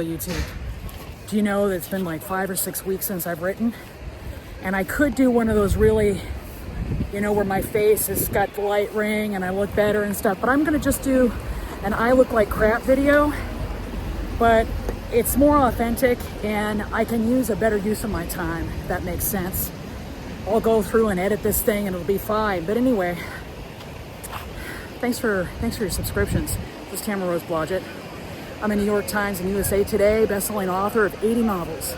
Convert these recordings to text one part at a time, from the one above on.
YouTube. Do you know that it's been like 5 or 6 weeks since I've written? And I could do one of those really, where my face has got the light ring and I look better and stuff, but I'm gonna just do an I look like crap video, but it's more authentic and I can use a better use of my time, if that makes sense. I'll go through and edit this thing and it'll be fine. But anyway, thanks for your subscriptions. This is Tamara Blodgett. I'm a New York Times and USA Today best-selling author of 80 novels.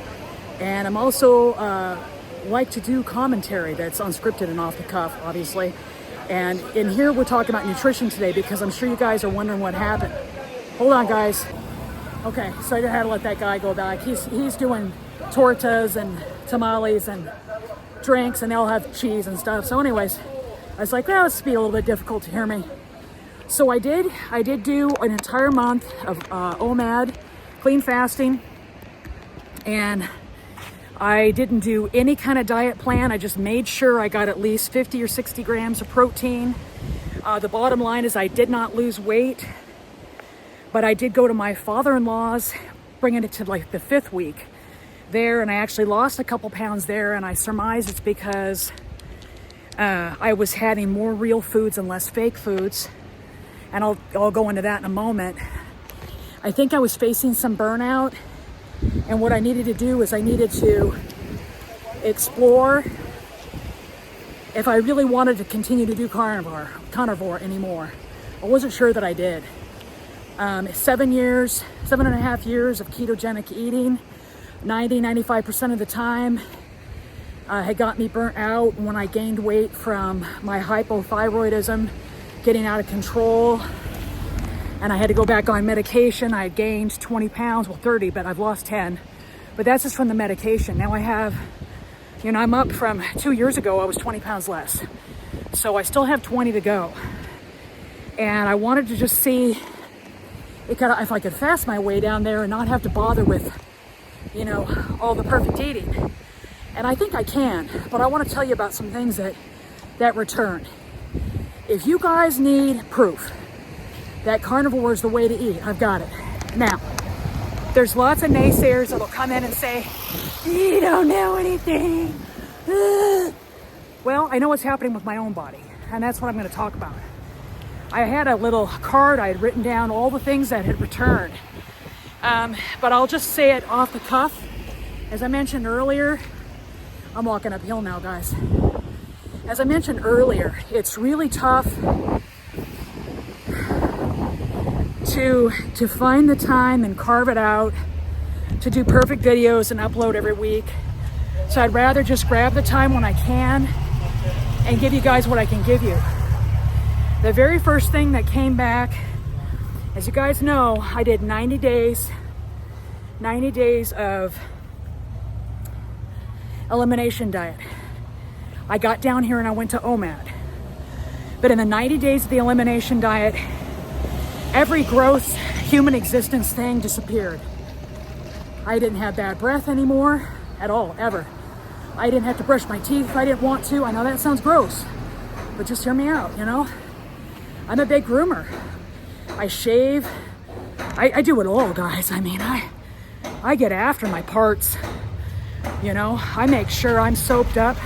And I'm also like to do commentary that's unscripted and off the cuff, obviously. And in here we're talking about nutrition today because I'm sure you guys are wondering what happened. Hold on, guys. Okay, so I had to let that guy go back. He's doing tortas and tamales and drinks, and they'll have cheese and stuff. So anyways, I was like, well, this will be a little bit difficult to hear me. So I did do an entire month of OMAD, clean fasting, and I didn't do any kind of diet plan. I just made sure I got at least 50 or 60 grams of protein. The bottom line is I did not lose weight, but I did go to my father-in-law's, bringing it to like the 5th week there, and I actually lost a couple pounds there, and I surmise it's because I was having more real foods and less fake foods. And I'll go into that in a moment. I think I was facing some burnout, and what I needed to do is I needed to explore if I really wanted to continue to do carnivore anymore. I wasn't sure that I did. 7.5 years of ketogenic eating, 95% of the time had got me burnt out when I gained weight from my hypothyroidism getting out of control, and I had to go back on medication. I gained 20 pounds, well 30, but I've lost 10, but that's just from the medication. Now I have, I'm up from 2 years ago, I was 20 pounds less, so I still have 20 to go, and I wanted to just see if I could fast my way down there and not have to bother with, all the perfect eating. And I think I can, but I want to tell you about some things that return. If you guys need proof that carnivore is the way to eat, I've got it. Now, there's lots of naysayers that'll come in and say, you don't know anything. Well, I know what's happening with my own body, and that's what I'm going to talk about. I had a little card, I had written down all the things that had returned. But I'll just say it off the cuff. As I mentioned earlier, I'm walking uphill now, guys. As I mentioned earlier, it's really tough to find the time and carve it out to do perfect videos and upload every week. So I'd rather just grab the time when I can and give you guys what I can give you. The very first thing that came back, as you guys know, I did 90 days of elimination diet. I got down here and I went to OMAD. But in the 90 days of the elimination diet, every gross human existence thing disappeared. I didn't have bad breath anymore at all, ever. I didn't have to brush my teeth if I didn't want to. I know that sounds gross, but just hear me out, I'm a big groomer. I shave. I do it all, guys. I mean, I get after my parts. I make sure I'm soaped up.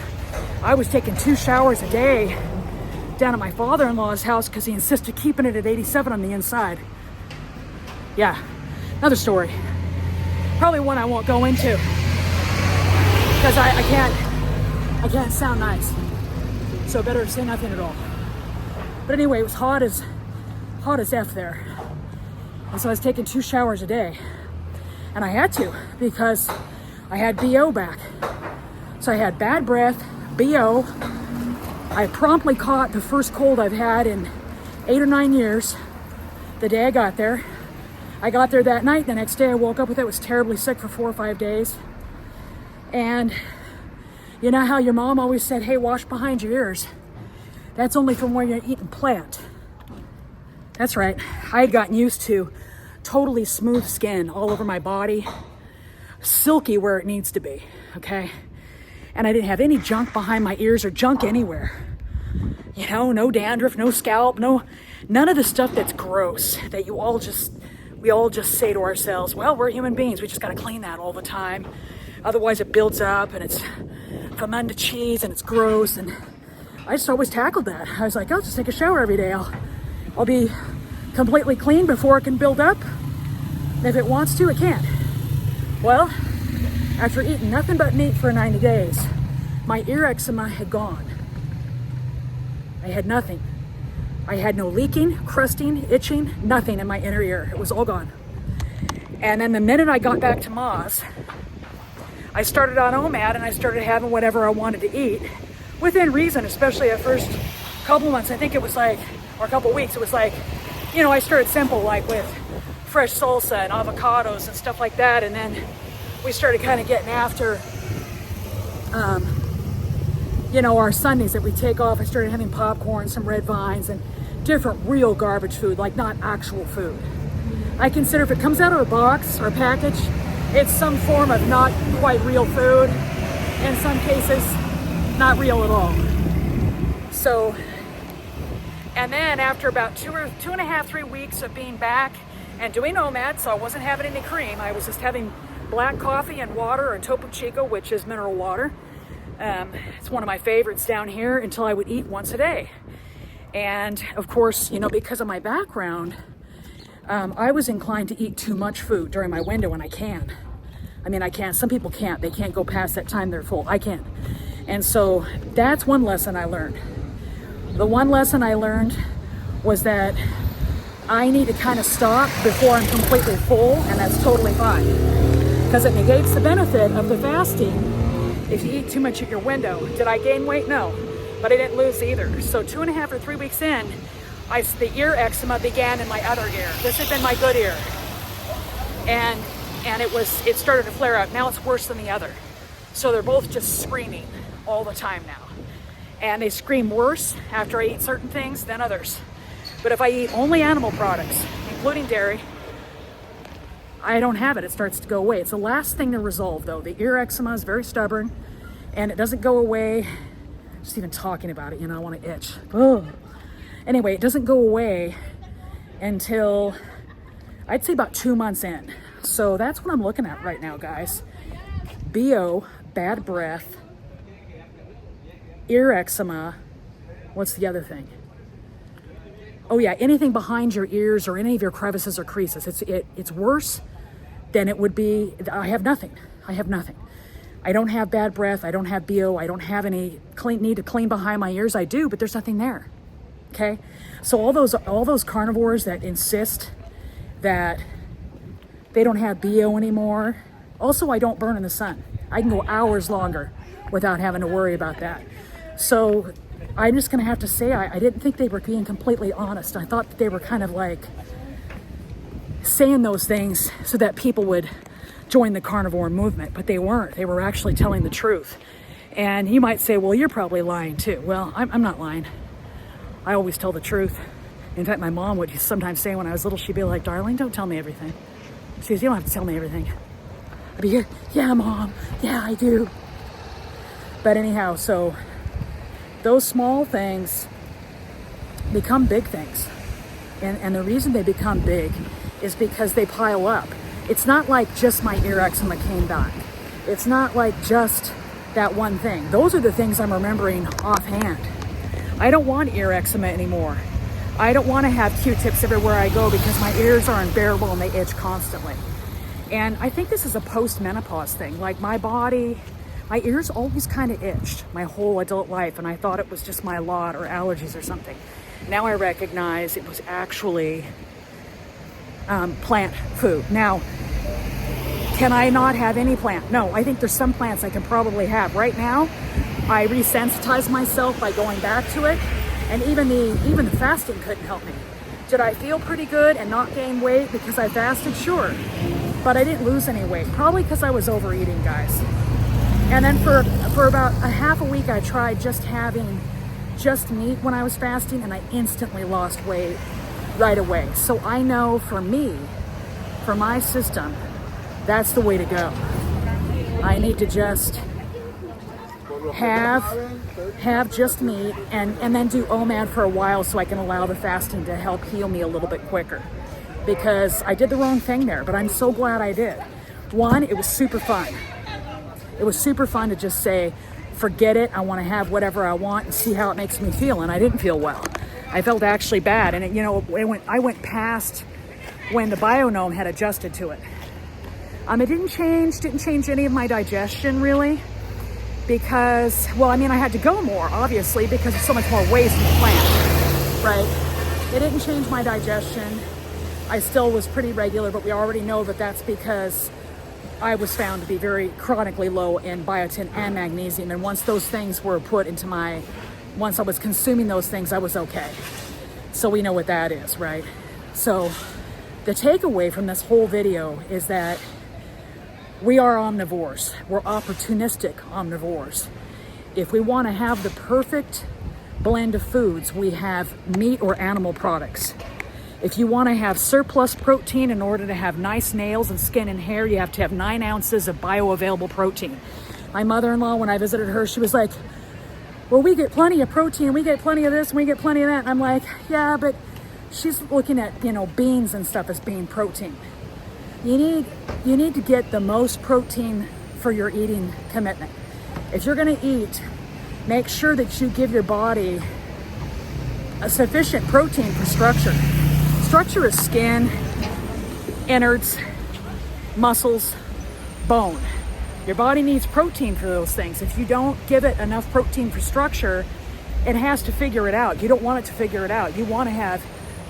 I was taking 2 showers a day down at my father-in-law's house because he insisted keeping it at 87 on the inside. Yeah, another story. Probably one I won't go into because I can't sound nice. So better say nothing at all. But anyway, it was hot as F there. And so I was taking 2 showers a day. And I had to because I had BO back. So I had bad breath, BO. I promptly caught the first cold I've had in 8 or 9 years the day I got there. I got there that night. The next day I woke up with it, was terribly sick for 4 or 5 days. And you know how your mom always said, hey, wash behind your ears? That's only from where you're eating plant. That's right. I had gotten used to totally smooth skin all over my body, silky where it needs to be, okay? And I didn't have any junk behind my ears or junk anywhere. No dandruff, no scalp, none of the stuff that's gross that you all just we all just say to ourselves, well, we're human beings. We just got to clean that all the time. Otherwise it builds up and it's fermented cheese and it's gross. And I just always tackled that. I was like, I'll just take a shower every day. I'll be completely clean before it can build up. And if it wants to, it can't. Well, after eating nothing but meat for 90 days, my ear eczema had gone. I had nothing. I had no leaking, crusting, itching, nothing in my inner ear. It was all gone. And then the minute I got back to Ma's, I started on OMAD and I started having whatever I wanted to eat within reason, especially the first couple months. I think it was like, or a couple weeks, it was like, you know, I started simple, like with fresh salsa and avocados and stuff like that. And then we started kind of getting after, you know, our Sundays that we take off. I started having popcorn, some red vines, and different real garbage food, like not actual food. I consider if it comes out of a box or a package, it's some form of not quite real food. In some cases, not real at all. So, and then after about 2.5, 3 weeks of being back and doing OMAD, so I wasn't having any cream, I was just having black coffee and water, or Topo Chico, which is mineral water. It's one of my favorites down here, until I would eat once a day. And of course, you know, because of my background, I was inclined to eat too much food during my window, and I can. I mean, I can. Some people can't. They can't go past that time they're full. I can. And so that's one lesson I learned. The one lesson I learned was that I need to kind of stop before I'm completely full, and that's totally fine. Because it negates the benefit of the fasting if you eat too much at your window. Did I gain weight? No. But I didn't lose either. So 2.5 or 3 weeks in, the ear eczema began in my other ear. This had been my good ear. And it started to flare up. Now it's worse than the other. So they're both just screaming all the time now. And they scream worse after I eat certain things than others. But if I eat only animal products, including dairy, I don't have it. It starts to go away. It's the last thing to resolve, though. The ear eczema is very stubborn, and it doesn't go away. Just even talking about it, you know, I want to itch. Ugh. Anyway, it doesn't go away until, I'd say, about 2 months in. So that's what I'm looking at right now, guys. BO, bad breath, ear eczema. What's the other thing? Oh yeah, anything behind your ears or any of your crevices or creases. It's worse than it would be. I have nothing. I have nothing. I don't have bad breath. I don't have BO. I don't have any need to clean behind my ears. I do, but there's nothing there. Okay? So all those carnivores that insist that they don't have BO anymore. Also, I don't burn in the sun. I can go hours longer without having to worry about that. So I'm just gonna have to say, I didn't think they were being completely honest. I thought that they were kind of like saying those things so that people would join the carnivore movement, but they weren't. They were actually telling the truth. And you might say, well, you're probably lying too. Well, I'm not lying. I always tell the truth. In fact, my mom would sometimes say when I was little, she'd be like, darling, don't tell me everything. She says, you don't have to tell me everything. I'd be, yeah, Mom, yeah, I do. But anyhow, so those small things become big things. And the reason they become big is because they pile up. It's not like just my ear eczema came back. It's not like just that one thing. Those are the things I'm remembering offhand. I don't want ear eczema anymore. I don't want to have Q-tips everywhere I go because my ears are unbearable and they itch constantly. And I think this is a post-menopause thing. Like my ears always kind of itched my whole adult life, and I thought it was just my lot or allergies or something. Now I recognize it was actually plant food. Now, can I not have any plant? No, I think there's some plants I can probably have. Right now, I resensitized myself by going back to it, and even the fasting couldn't help me. Did I feel pretty good and not gain weight because I fasted? Sure. But I didn't lose any weight, probably because I was overeating, guys. And then for about a half a week, I tried just having just meat when I was fasting, and I instantly lost weight right away. So I know for me, for my system, that's the way to go. I need to just have just meat and then do OMAD for a while so I can allow the fasting to help heal me a little bit quicker. because I did the wrong thing there, but I'm so glad I did. One, it was super fun. It was super fun to just say, forget it, I want to have whatever I want and see how it makes me feel. And I didn't feel well. I felt actually bad. And I went past when the Bionome had adjusted to it. It didn't change any of my digestion really, because, I had to go more, obviously, because there's so much more waste in the plant, right? It didn't change my digestion. I still was pretty regular, but we already know that that's because I was found to be very chronically low in biotin and magnesium. And once those things were put into once I was consuming those things, I was okay. So we know what that is, right? So the takeaway from this whole video is that we are omnivores. We're opportunistic omnivores. If we want to have the perfect blend of foods, we have meat or animal products. If you want to have surplus protein in order to have nice nails and skin and hair, you have to have 9 ounces of bioavailable protein. My mother-in-law, when I visited her, she was like, well, we get plenty of protein, we get plenty of this, and we get plenty of that. And I'm like, yeah, but she's looking at, beans and stuff as being protein. You need to get the most protein for your eating commitment. If you're going to eat, make sure that you give your body a sufficient protein for structure. Structure is skin, innards, muscles, bone. Your body needs protein for those things. If you don't give it enough protein for structure, it has to figure it out. You don't want it to figure it out. You want to have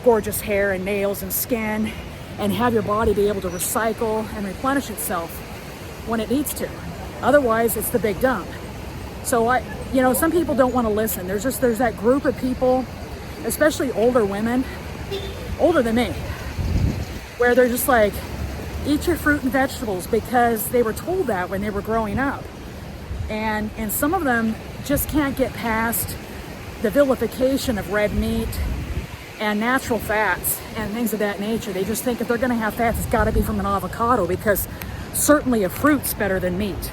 gorgeous hair and nails and skin and have your body be able to recycle and replenish itself when it needs to. Otherwise, it's the big dump. So some people don't want to listen. There's that group of people, especially older women, older than me, where they're just like, eat your fruit and vegetables because they were told that when they were growing up. And some of them just can't get past the vilification of red meat and natural fats and things of that nature. They just think if they're going to have fats, it's got to be from an avocado, because certainly a fruit's better than meat.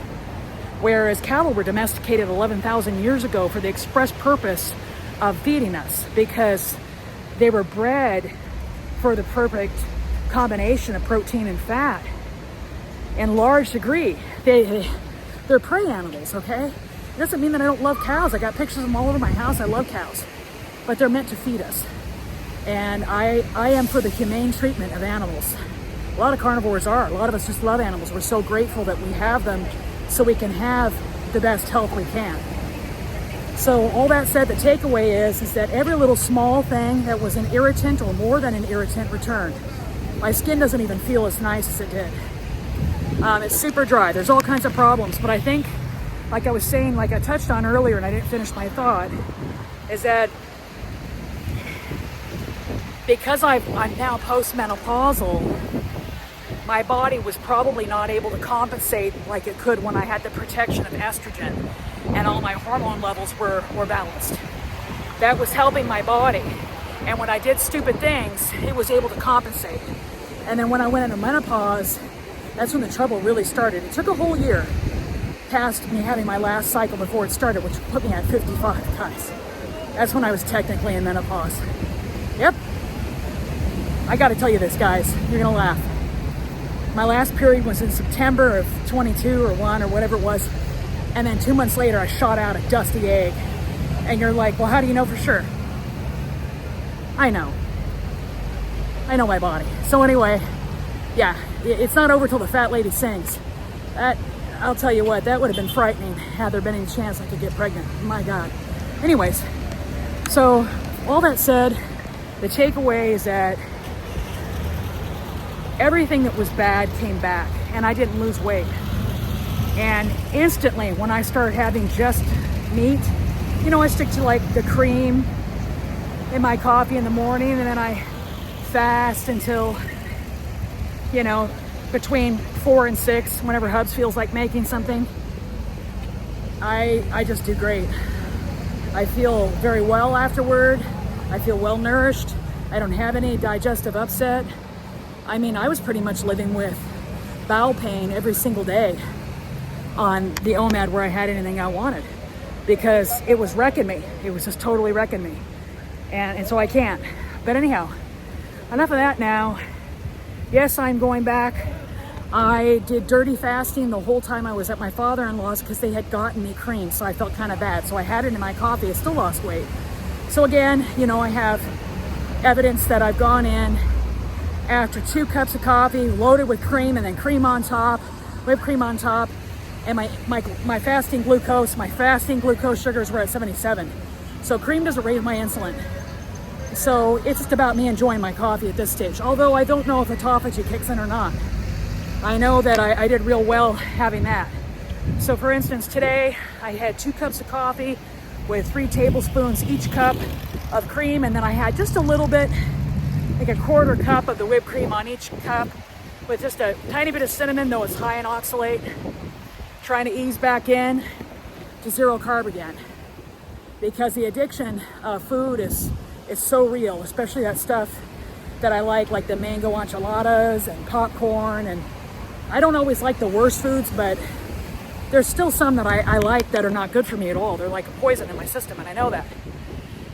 Whereas cattle were domesticated 11,000 years ago for the express purpose of feeding us, because they were bred for the perfect combination of protein and fat in large degree. They're prey animals, okay? It doesn't mean that I don't love cows. I got pictures of them all over my house. I love cows, but they're meant to feed us. And I am for the humane treatment of animals. A lot of carnivores are. A lot of us just love animals. We're so grateful that we have them so we can have the best health we can. So all that said, the takeaway is that every little small thing that was an irritant or more than an irritant returned. My skin doesn't even feel as nice as it did. It's super dry. There's all kinds of problems, but I think, like I was saying, like I touched on earlier and I didn't finish my thought, is that because I'm now postmenopausal, my body was probably not able to compensate like it could when I had the protection of estrogen and all my hormone levels were balanced. That was helping my body. And when I did stupid things, it was able to compensate. And then when I went into menopause, that's when the trouble really started. It took a whole year past me having my last cycle before it started, which put me at 55, guys. That's when I was technically in menopause. Yep. I gotta tell you this, guys. You're gonna laugh. My last period was in September of 22 or 1 or whatever it was. And then 2 months later, I shot out a dusty egg. And you're like, well, how do you know for sure? I know my body. So anyway, yeah, it's not over till the fat lady sings. I'll tell you what, that would have been frightening had there been any chance I could get pregnant. My God. Anyways, so all that said, the takeaway is that everything that was bad came back, and I didn't lose weight. And instantly, when I started having just meat, I stick to like the cream in my coffee in the morning, and then I fast until, between 4 and 6, whenever Hubs feels like making something. I just do great. I feel very well afterward. I feel well nourished. I don't have any digestive upset. I was pretty much living with bowel pain every single day on the OMAD where I had anything I wanted, because it was wrecking me. It was just totally wrecking me. And so I can't. But anyhow, enough of that now. yes, I'm going back. I did dirty fasting the whole time I was at my father-in-law's because they had gotten me cream, so I felt kind of bad. So I had it in my coffee. I still lost weight. So again, you know, I have evidence that I've gone in after 2 cups of coffee loaded with cream and then cream on top, whipped cream on top, and my fasting glucose sugars were at 77. So cream doesn't raise my insulin. So it's just about me enjoying my coffee at this stage. Although I don't know if autophagy kicks in or not. I know that I did real well having that. So for instance, today I had 2 cups of coffee with 3 tablespoons each cup of cream, and then I had just a little bit, like a 1/4 cup of the whipped cream on each cup with just a tiny bit of cinnamon, though it's high in oxalate, trying to ease back in to 0 carb again. Because the addiction of food is so real, especially that stuff that I like the mango enchiladas and popcorn. And I don't always like the worst foods, but there's still some that I like that are not good for me at all. They're like a poison in my system, and I know that.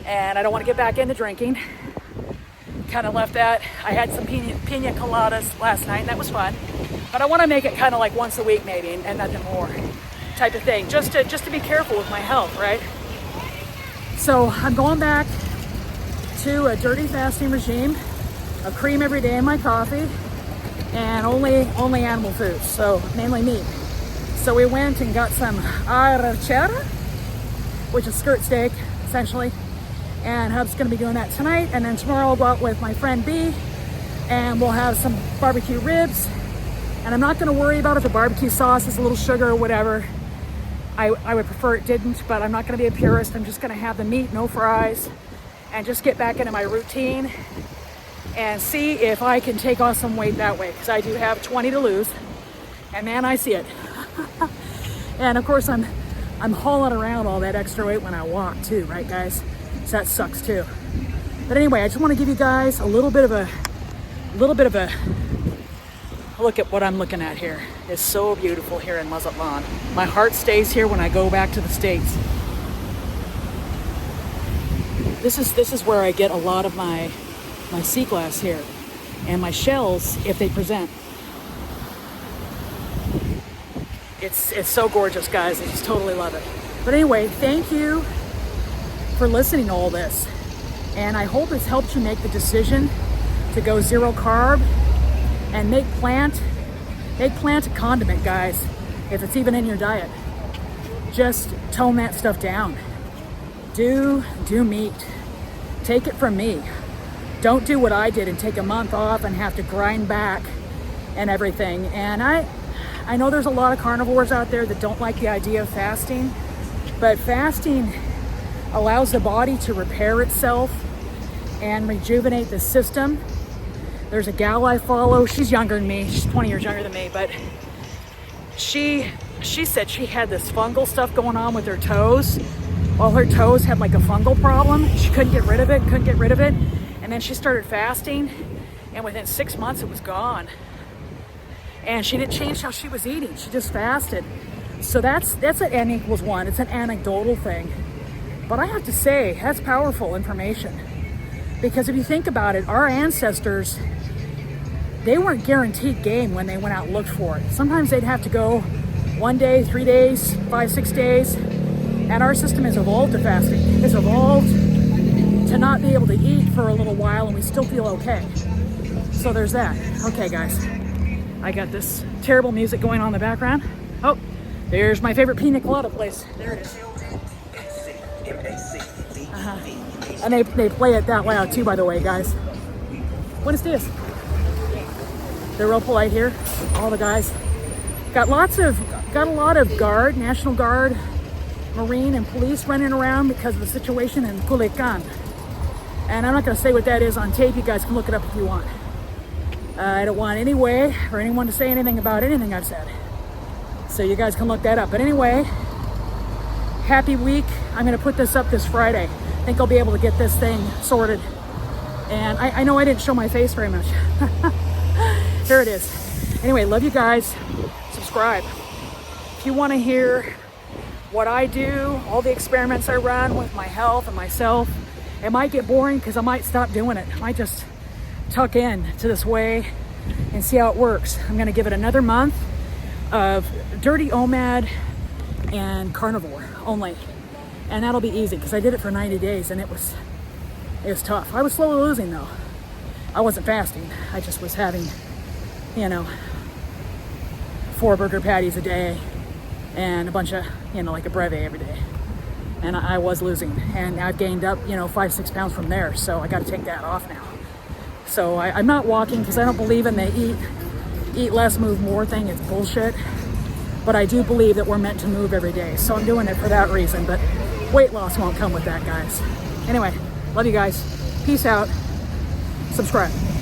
And I don't want to get back into drinking. Kind of left that. I had some pina coladas last night, and that was fun. But I want to make it kind of like once a week maybe, and nothing more type of thing. Just to be careful with my health, right? So I'm going back to a dirty fasting regime of cream every day in my coffee, and only animal foods, so mainly meat. So we went and got some arrachera, which is skirt steak, essentially. And Hub's gonna be doing that tonight. And then tomorrow I'll go out with my friend B, and we'll have some barbecue ribs. And I'm not gonna worry about if the barbecue sauce is a little sugar or whatever. I would prefer it didn't, but I'm not gonna be a purist. I'm just gonna have the meat, no fries, and just get back into my routine and see if I can take off some weight that way, because I do have 20 to lose, and man, I see it. And of course, I'm hauling around all that extra weight when I walk too, right, guys? So that sucks too. But anyway, I just want to give you guys a little bit of a look at what I'm looking at here. It's so beautiful here in Mazatlan. My heart stays here when I go back to the States. This is where I get a lot of my sea glass here and my shells if they present. It's so gorgeous, guys. I just totally love it. But anyway, thank you for listening to all this. And I hope it's helped you make the decision to go 0 carb and make plant a condiment, guys, if it's even in your diet. Just tone that stuff down. Do meat. Take it from me. Don't do what I did and take a month off and have to grind back and everything. And I know there's a lot of carnivores out there that don't like the idea of fasting, but fasting allows the body to repair itself and rejuvenate the system. There's a gal I follow. She's younger than me. She's 20 years younger than me, but she said she had this fungal stuff going on with her toes. All her toes had like a fungal problem. She couldn't get rid of it. And then she started fasting, and within 6 months it was gone. And she didn't change how she was eating. She just fasted. So that's an N equals 1. It's an anecdotal thing. But I have to say, that's powerful information. Because if you think about it, our ancestors, they weren't guaranteed game when they went out and looked for it. Sometimes they'd have to go 1 day, 3 days, 5, 6 days. And our system has evolved to fasting. It's evolved to not be able to eat for a little while, and we still feel okay. So there's that. Okay, guys. I got this terrible music going on in the background. Oh, there's my favorite pina colada place. There it is. And they play it that loud too, by the way, guys. Buenos dias. They're real polite here. All the guys got a lot of guard, National Guard, Marine, and police running around because of the situation in Culiacan. And I'm not going to say what that is on tape. You guys can look it up if you want. I don't want any way or anyone to say anything about anything I've said. So you guys can look that up. But anyway, happy week. I'm going to put this up this Friday. I think I'll be able to get this thing sorted. And I know I didn't show my face very much. Here it is. Anyway, love you guys. Subscribe. If you want to hear what I do, all the experiments I run with my health and myself, it might get boring because I might stop doing it. I might just tuck in to this way and see how it works. I'm gonna give it another month of dirty OMAD and carnivore only. And that'll be easy because I did it for 90 days and it was tough. I was slowly losing though. I wasn't fasting. I just was having, 4 burger patties a day and a bunch of, like a breve every day. And I was losing, and I've gained up, 5-6 pounds from there. So I got to take that off now. So I'm not walking because I don't believe in the eat less, move more thing. It's bullshit. But I do believe that we're meant to move every day. So I'm doing it for that reason. But weight loss won't come with that, guys. Anyway, love you guys. Peace out. Subscribe.